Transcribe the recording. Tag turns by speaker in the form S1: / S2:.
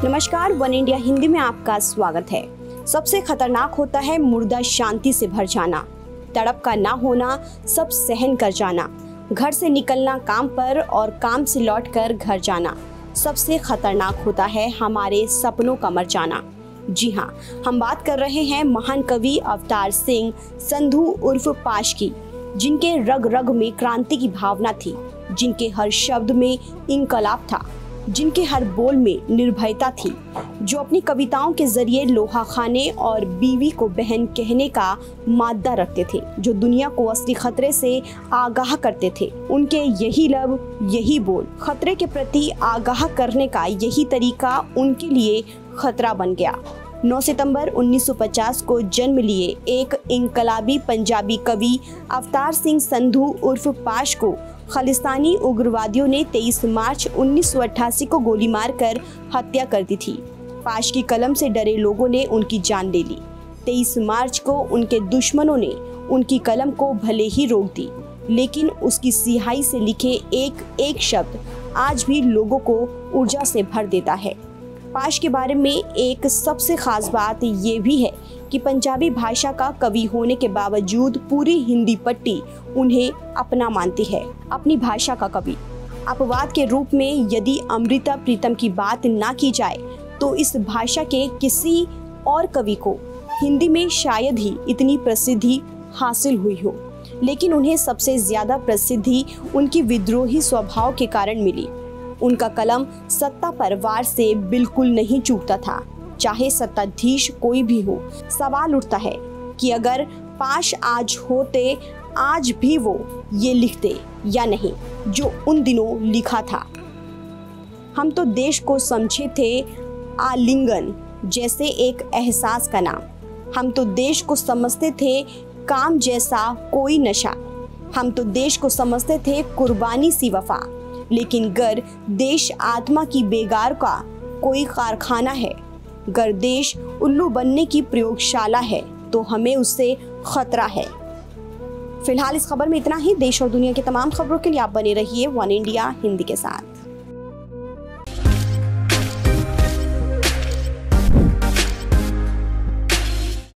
S1: नमस्कार, one India Hindi में आपका स्वागत है। सबसे खतरनाक होता है मुर्दा शांति से भर जाना, तड़प का ना होना, सब सहन कर जाना, घर से निकलना काम पर और काम से लौटकर घर जाना। सबसे खतरनाक होता है हमारे सपनों का मर जाना। जी हाँ, हम बात कर रहे हैं महान कवि अवतार सिंह संधू उर्फ पाश की, जिनके रग रग में क्रांति की भावना थी, जिनके हर शब्द में इंकलाब था, जिनके हर बोल में निर्भयता थी, जो अपनी कविताओं के जरिए लोहा खाने और बीवी को बहन कहने का मादा रखते थे, जो दुनिया को असली खतरे से आगाह करते थे। उनके यही लब, यही बोल, खतरे के प्रति आगाह करने का यही तरीका उनके लिए खतरा बन गया। 9 सितंबर 1950 को जन्म लिए एक इंकलाबी पंजाबी कवि अवतार सिंह संधू उर्फ पाश को खालिस्तानी उग्रवादियों ने 23 मार्च 1988 को गोली मारकर हत्या कर दी थी। पाश की कलम से डरे लोगों ने उनकी जान ले ली। 23 मार्च को उनके दुश्मनों ने उनकी कलम को भले ही रोक दी, लेकिन उसकी सिहाई से लिखे एक एक शब्द आज भी लोगों को ऊर्जा से भर देता है। पाश के बारे में एक सबसे खास बात ये भी है कि पंजाबी भाषा का कवि होने के बावजूद पूरी हिंदी पट्टी उन्हें अपना मानती है, अपनी भाषा का कवि। अपवाद के रूप में यदि अमृता प्रीतम की बात ना की जाए तो इस भाषा के किसी और कवि को हिंदी में शायद ही इतनी प्रसिद्धि हासिल हुई हो, लेकिन उन्हें सबसे ज्यादा प्रसिद्धि उनकी विद्रोही स्वभाव के कारण मिली। उनका कलम सत्ता पर वार से बिल्कुल नहीं चूकता था, चाहे सत्ताधीश कोई भी हो। सवाल उठता है कि अगर पाश आज होते, आज भी वो ये लिखते या नहीं जो उन दिनों लिखा था। हम तो देश को समझे थे आलिंगन जैसे एक एहसास का नाम। हम तो देश को समझते थे काम जैसा कोई नशा। हम तो देश को समझते थे कुर्बानी सी वफा। लेकिन गर देश आत्मा की बेगार का कोई कारखाना है, गर देश उल्लू बनने की प्रयोगशाला है, तो हमें उससे खतरा है। फिलहाल इस खबर में इतना ही। देश और दुनिया की तमाम खबरों के लिए आप बने रहिए वन इंडिया हिंदी के साथ।